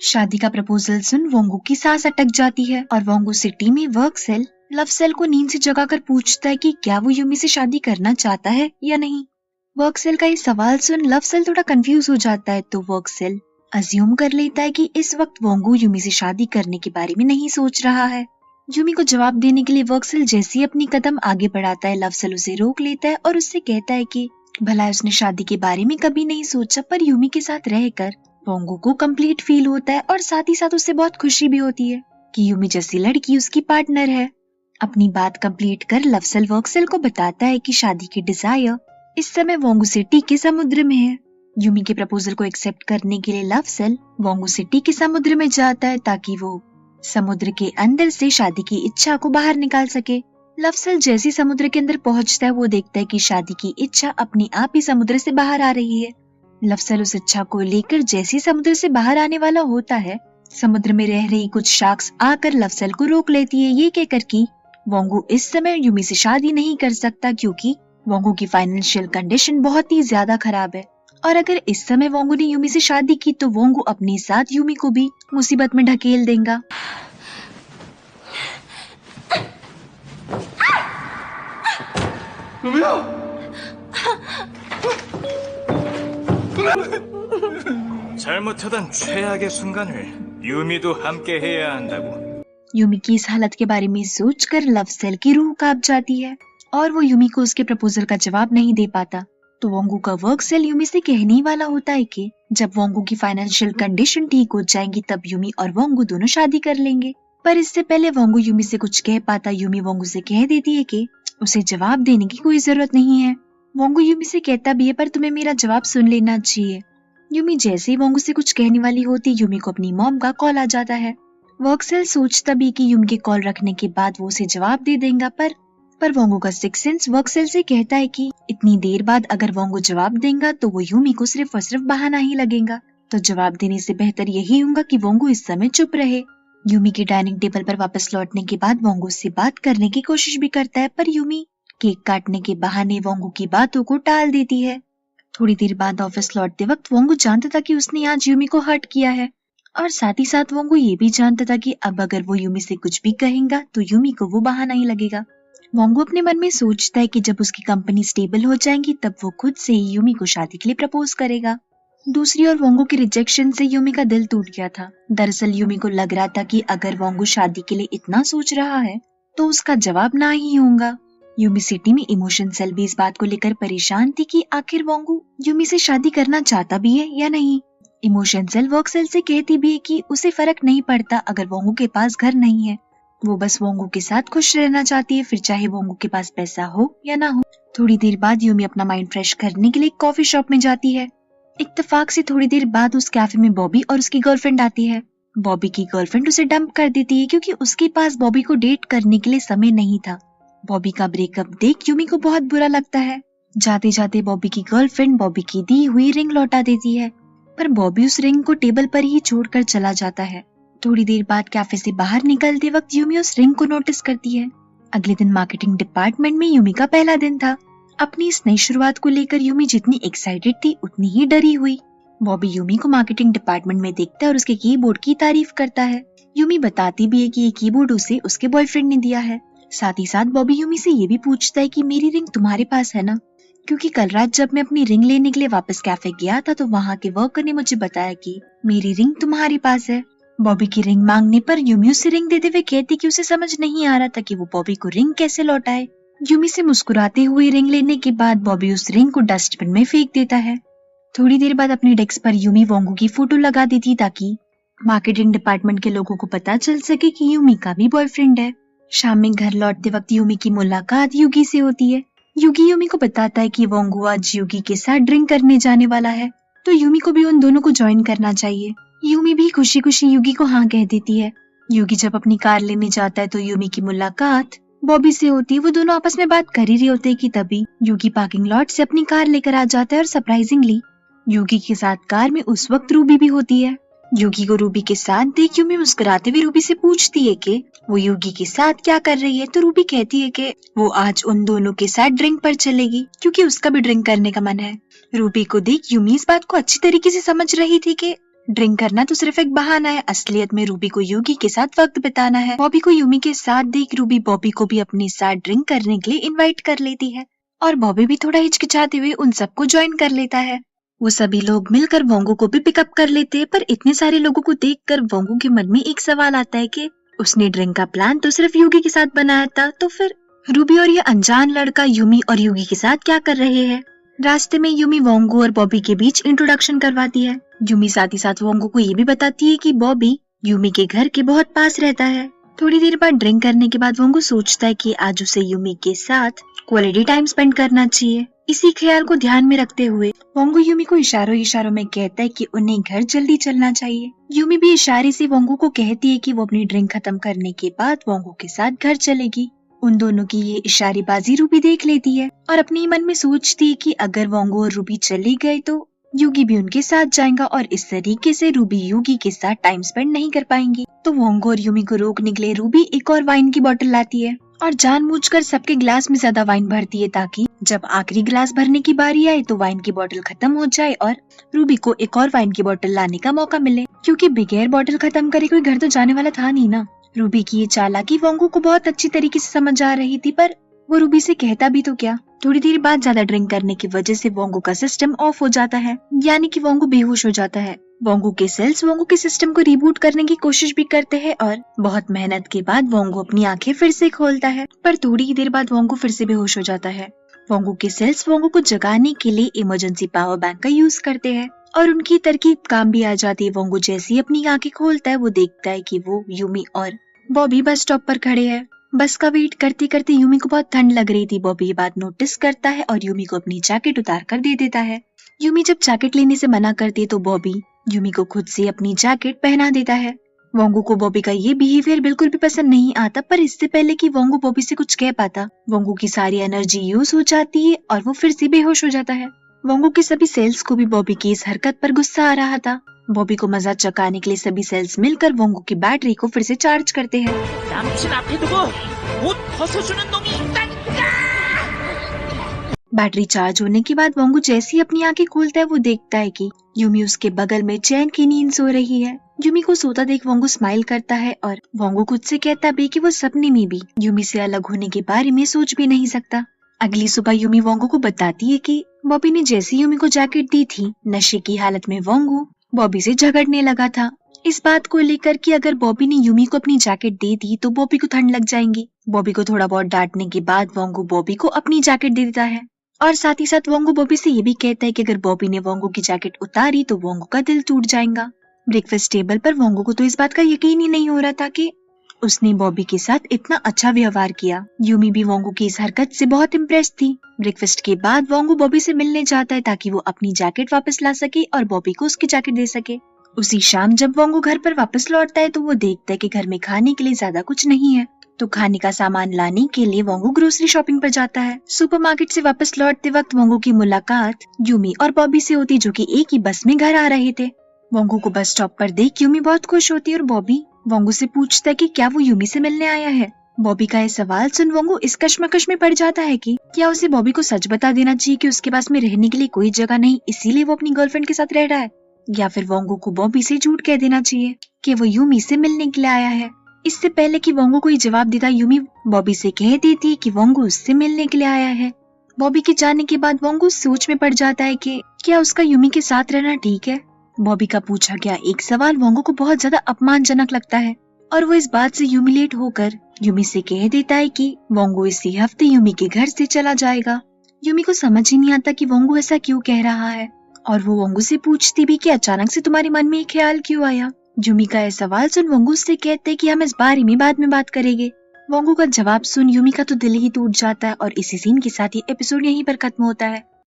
शादी का प्रपोजल सुन वोंगू की सांस अटक जाती है और वोंगू सिटी में वर्क सेल लव सेल को नींद से जगाकर पूछता है कि क्या वो यूमी से शादी करना चाहता है या नहीं। वर्क सेल का ये सवाल सुन लव सेल थोड़ा कंफ्यूज हो जाता है, तो वर्क सेल अज्यूम कर लेता है कि इस वक्त वोंगू यूमी से शादी करने के बारे में नहीं सोच रहा है। यूमी को जवाब देने के लिए वर्क सेल जैसे ही अपनी कदम आगे बढ़ाता है, लव सेल उसे रोक लेता है और उससे कहता है कि भला उसने शादी के बारे में कभी नहीं सोचा, पर यूमी के साथ रहकर वोंगू को कंप्लीट फील होता है और साथ ही साथ उसे बहुत खुशी भी होती है कि यूमी जैसी लड़की उसकी पार्टनर है। अपनी बात कंप्लीट कर लव सेल वर्क सेल को बताता है कि शादी की डिजायर इस समय वोंगू सिटी के समुद्र में है। यूमी के प्रपोजल को एक्सेप्ट करने के लिए लव सेल वोंगू सिटी के समुद्र में जाता है ताकि वो समुद्र के अंदर से शादी की इच्छा को बाहर निकाल सके। लव सेल जैसे समुद्र के अंदर पहुंचता है वो देखता है कि शादी की इच्छा अपने आप ही समुद्र से बाहर आ रही है। लव सेल उस इच्छा को लेकर जैसे समुद्र से बाहर आने वाला होता है, समुद्र में रह रही कुछ शार्क्स आकर लव सेल को रोक लेती है, ये कहकर कि वोंगू इस समय यूमी से शादी नहीं कर सकता क्योंकि वोंगू की फाइनेंशियल कंडीशन बहुत ही ज्यादा खराब है और अगर इस समय वोंगू ने यूमी से शादी की तो वोंगू अपने साथ यूमी को भी मुसीबत में ढकेल देगा। 잘못하던 최악의 순간을 유미도 함께 해야 한다고। यूमी की इस हालत के बारे में सोचकर लव सेल की रूह कांप जाती है और वो यूमी को उसके प्रपोजल का जवाब नहीं दे पाता। तो वोंगू का वर्क सेल यूमी से कहने वाला होता है कि जब वोंगू की फाइनेंशियल कंडीशन ठीक हो जाएंगी तब यूमी और वोंगू दोनों शादी कर लेंगे। पर इससे पहले वोंगू यूमी से कुछ कह पाता, यूमी वोंगू से कह देती है कि उसे जवाब देने की कोई जरूरत नहीं है। वोंगू यूमी से कहता भी है पर तुम्हें मेरा जवाब सुन लेना चाहिए। यूमी जैसे ही वोंगू से कुछ कहने वाली होती, यूमी को अपनी मॉम का कॉल आ जाता है। वर्क सेल सोचता भी कि यूमी के कॉल रखने के बाद वो उसे जवाब दे देगा, पर वोंगू का सिक्स सेंस वर्क सेल से कहता है कि इतनी देर बाद अगर वोंगू जवाब देगा तो वो यूमी को सिर्फ और सिर्फ बहाना ही लगेगा, तो जवाब देने से बेहतर यही होगा कि वोंगू इस समय चुप रहे। यूमी के डाइनिंग टेबल पर वापस लौटने के बाद वोंगू से बात करने की कोशिश भी करता है, पर यूमी केक काटने के बहाने वोंगू की बातों को टाल देती है। थोड़ी देर बाद ऑफिस लौटते वक्त वोंगू जानता था कि उसने आज यूमी को हर्ट किया है और साथ ही साथ वोंगू ये भी जानता था कि अब अगर वो यूमी से कुछ भी कहेगा तो यूमी को वो बहाना ही लगेगा। वोंगू अपने मन में सोचता है कि जब उसकी कंपनी स्टेबल हो जाएगी तब वो खुद से ही यूमी को शादी के लिए प्रपोज करेगा। दूसरी ओर वोंगू के रिजेक्शन से यूमी का दिल टूट गया था। दरअसल यूमी को लग रहा था कि अगर वोंगू शादी के लिए इतना सोच रहा है तो उसका जवाब ना ही होगा। यूमी सिटी में इमोशन सेल भी इस बात को लेकर परेशान थी कि आखिर वोंगू यूमी से शादी करना चाहता भी है या नहीं। इमोशन सेल वर्क सेल से कहती भी है कि उसे फर्क नहीं पड़ता अगर वोंगू के पास घर नहीं है, वो बस वोंगू के साथ खुश रहना चाहती है, फिर चाहे वोंगू के पास पैसा हो या ना हो। थोड़ी देर बाद यूमी अपना माइंड फ्रेश करने के लिए कॉफी शॉप में जाती है। इत्तेफाक से थोड़ी देर बाद उस कैफे में बॉबी और उसकी गर्लफ्रेंड आती है। बॉबी की गर्लफ्रेंड उसे डंप कर देती है क्योंकि उसके पास बॉबी को डेट करने के लिए समय नहीं था। बॉबी का ब्रेकअप देख यूमी को बहुत बुरा लगता है। जाते जाते बॉबी की गर्लफ्रेंड बॉबी की दी हुई रिंग लौटा देती है, पर बॉबी उस रिंग को टेबल पर ही छोड़कर चला जाता है। थोड़ी देर बाद कैफे से बाहर निकलते वक्त यूमी उस रिंग को नोटिस करती है। अगले दिन मार्केटिंग डिपार्टमेंट में यूमी का पहला दिन था। अपनी इस नई शुरुआत को लेकर यूमी जितनी एक्साइटेड थी उतनी ही डरी हुई। बॉबी यूमी को मार्केटिंग डिपार्टमेंट में देखता है और उसके कीबोर्ड की तारीफ करता है। यूमी बताती भी है कि ये कीबोर्ड उसे उसके बॉयफ्रेंड ने दिया है। साथ ही साथ बॉबी यूमी से ये भी पूछता है कि मेरी रिंग तुम्हारे पास है ना, क्योंकि कल रात जब मैं अपनी रिंग लेने के लिए वापस कैफे गया था तो वहाँ के वर्कर ने मुझे बताया कि मेरी रिंग तुम्हारे पास है। बॉबी की रिंग मांगने पर यूमी उसे रिंग देते हुए कहती कि उसे समझ नहीं आ रहा था कि वो बॉबी को रिंग कैसे लौटाए। यूमी से मुस्कुराते हुए रिंग लेने के बाद बॉबी उस रिंग को डस्टबिन में फेंक देता है। थोड़ी देर बाद अपनी डेस्क पर यूमी वोंगू की फोटो लगा देती ताकि मार्केटिंग डिपार्टमेंट के लोगों को पता चल सके कि यूमी का भी बॉयफ्रेंड है। शाम में घर लौटते वक्त यूमी की मुलाकात युगी से होती है। युगी यूमी को बताता है कि वोंगू आज युगी के साथ ड्रिंक करने जाने वाला है, तो यूमी को भी उन दोनों को ज्वाइन करना चाहिए। यूमी भी खुशी खुशी युगी को हाँ कह देती है। युगी जब अपनी कार लेने जाता है तो यूमी की मुलाकात बॉबी से होती है। वो दोनों आपस में बात कर ही रहे होते हैं कि तभी युगी पार्किंग लॉट से अपनी कार लेकर आ जाता है और सरप्राइजिंगली युगी के साथ कार में उस वक्त रूबी भी होती है। युगी को रूबी के साथ देख यूमी मुस्कुराते हुए रूबी से पूछती है कि वो युगी के साथ क्या कर रही है, तो रूबी कहती है कि वो आज उन दोनों के साथ ड्रिंक पर चलेगी क्योंकि उसका भी ड्रिंक करने का मन है। रूबी को देख यूमी इस बात को अच्छी तरीके से समझ रही थी कि ड्रिंक करना तो सिर्फ एक बहाना है, असलियत में रूबी को यूगी के साथ वक्त बिताना है। बॉबी को यूमी के साथ देख रूबी बॉबी को भी अपने साथ ड्रिंक करने के लिए इनवाइट कर लेती है और बॉबी भी थोड़ा हिचकिचाते हुए उन सबको ज्वाइन कर लेता है। वो सभी लोग मिलकर वोंगो को भी पिकअप कर लेते हैं, पर इतने सारे लोगों को देखकर वोंगो के मन में एक सवाल आता है कि उसने ड्रिंक का प्लान तो सिर्फ यूगी के साथ बनाया था, तो फिर रूबी और ये अनजान लड़का यूमी और यूगी के साथ क्या कर रहे हैं। रास्ते में यूमी वोंगो और बॉबी के बीच इंट्रोडक्शन करवाती है। यूमी साथ ही साथ वोंगो को ये भी बताती है कि बॉबी यूमी के घर के बहुत पास रहता है। थोड़ी देर बाद ड्रिंक करने के बाद वोंगो सोचता है कि आज उसे यूमी के साथ क्वालिटी टाइम स्पेंड करना चाहिए। इसी ख्याल को ध्यान में रखते हुए वोंगो यूमी को इशारों इशारों में कहता है कि उन्हें घर जल्दी चलना चाहिए। यूमी भी इशारे से वोंगो को कहती है कि वो अपनी ड्रिंक खत्म करने के बाद वोंगो के साथ घर चलेगी। उन दोनों की ये इशारेबाजी रूबी देख लेती है और अपने मन में सोचती है कि अगर वोंगो और रूबी चली गए तो यूगी भी उनके साथ जाएगा और इस तरीके से रूबी यूगी के साथ टाइम स्पेंड नहीं कर पाएंगी। तो वोंगो और यूमी को रोकने के लिए रूबी एक और वाइन की बोतल लाती है और जानबूझकर सबके ग्लास में ज्यादा वाइन भरती है ताकि जब आखिरी ग्लास भरने की बारी आए तो वाइन की बोतल खत्म हो जाए और रूबी को एक और वाइन की बोतल लाने का मौका मिले, क्योंकि बगैर बोतल खत्म करे कोई घर तो जाने वाला था नहीं ना। रूबी की ये चालाकी वोंगो को बहुत अच्छी तरीके से समझ आ रही थी, पर वो रूबी से कहता भी तो क्या। थोड़ी देर बाद ज्यादा ड्रिंक करने की वजह से वोंगो का सिस्टम ऑफ हो जाता है, यानी कि वोंगो बेहोश हो जाता है। वोंगो के सेल्स वोंगो के सिस्टम को रिबूट करने की कोशिश भी करते हैं और बहुत मेहनत के बाद वोंगो अपनी आंखें फिर से खोलता है, पर थोड़ी ही देर बाद वोंगो फिर से बेहोश हो जाता है। वोंगो के सेल्स वोंगो को जगाने के लिए इमरजेंसी पावर बैंक का यूज करते हैं और उनकी तरकीब काम भी आ जाती है। वोंगो जैसे ही अपनी आंखें खोलता है वो देखता है कि वो यूमी और बॉबी बस स्टॉप पर खड़े हैं। बस का वेट करते करते यूमी को बहुत ठंड लग रही थी। बॉबी ये बात नोटिस करता है और यूमी को अपनी जैकेट उतार कर दे देता है। यूमी जब जैकेट लेने से मना करती है तो बॉबी यूमी को खुद से अपनी जैकेट पहना देता है। वोंगो को बॉबी का ये बिहेवियर बिल्कुल भी पसंद नहीं आता, पर इससे पहले कि वोंगो बॉबी से कुछ कह पाता वोंगो की सारी एनर्जी यूज हो जाती है और वो फिर से बेहोश हो जाता है। वोंगो के सभी सेल्स को भी बॉबी की इस हरकत पर गुस्सा आ रहा था। बॉबी को मजाक चकाने के लिए सभी सेल्स मिलकर वोंगो की बैटरी को फिर से चार्ज करते हैं। 남친 앞에 두고 옷 벗어주는 놈이 있다니까! बैटरी चार्ज होने के बाद वोंगो जैसे ही अपनी आंखें खोलता है वो देखता है कि यूमी उसके बगल में चैन की नींद सो रही है। यूमी को सोता देख वोंगो स्माइल करता है और वोंगो खुद से कहता है कि वो सपने में भी यूमी से अलग होने के बारे में सोच भी नहीं सकता। अगली सुबह यूमी वोंगो को बताती है कि बॉबी ने जैसी यूमी को जैकेट दी थी, नशे की हालत में वोंगो बॉबी से झगड़ने लगा था। इस बात को लेकर कि अगर बॉबी ने यूमी को अपनी जैकेट दे दी तो बॉबी को ठंड लग जाएंगी। बॉबी को थोड़ा बहुत डांटने के बाद वोंगो बॉबी को अपनी जैकेट दे देता है और साथ ही साथ वोंगो बॉबी से ये भी कहता है कि अगर बॉबी ने वोंगो की जैकेट उतारी तो वोंगो का दिल टूट जाएगा। ब्रेकफास्ट टेबल पर वोंगो को तो इस बात का यकीन ही नहीं हो रहा था कि उसने बॉबी के साथ इतना अच्छा व्यवहार किया। यूमी भी वोंगो की इस हरकत से बहुत इम्प्रेस थी। ब्रेकफास्ट के बाद वोंगो बॉबी से मिलने जाता है ताकि वो अपनी जैकेट वापस ला सके और बॉबी को उसकी जैकेट दे सके। उसी शाम जब वोंगो घर पर वापस लौटता है तो वो देखता है कि घर में खाने के लिए ज्यादा कुछ नहीं है, तो खाने का सामान लाने के लिए वोंगो ग्रोसरी शॉपिंग पर जाता है। सुपरमार्केट से वापस लौटते वक्त वोंगो की मुलाकात यूमी और बॉबी से होती, जो कि एक ही बस में घर आ रहे थे। वोंगो को बस स्टॉप पर देख यूमी बहुत खुश होती है और बॉबी वोंगो से पूछता है कि क्या वो यूमी से मिलने आया है। बॉबी का यह सवाल सुन वोंगो इस कश्मकश में पड़ जाता है कि क्या उसे बॉबी को सच बता देना चाहिए कि उसके पास में रहने के लिए कोई जगह नहीं, इसीलिए वो अपनी गर्लफ्रेंड के साथ रह रहा है, या फिर वोंगो को बॉबी से झूठ कह देना चाहिए कि वो यूमी से मिलने के लिए आया है। इससे पहले कि वोंगो कोई जवाब देता यूमी बॉबी से कह देती कि वोंगो उससे मिलने के लिए आया है। बॉबी के जाने के बाद वोंगो सोच में पड़ जाता है कि क्या उसका यूमी के साथ रहना ठीक है। बॉबी का पूछा गया एक सवाल वोंगो को बहुत ज्यादा अपमानजनक लगता है और वो इस बात से ह्यूमिलेट होकर यूमी से कह देता है कि वोंगो इसी हफ्ते यूमी के घर से चला जाएगा। यूमी को समझ ही नहीं आता कि वोंगो ऐसा क्यों कह रहा है और वो वोंगो से पूछती भी कि अचानक से तुम्हारे मन में ये ख्याल क्यों आया। यूमी का यह सवाल सुन वोंगो उससे कहते हैं कि हम इस बारे में बाद में बात करेंगे। वोंगो का जवाब सुन यूमी का तो दिल ही टूट जाता है और इसी सीन के साथ ये एपिसोड यहीं पर खत्म होता है।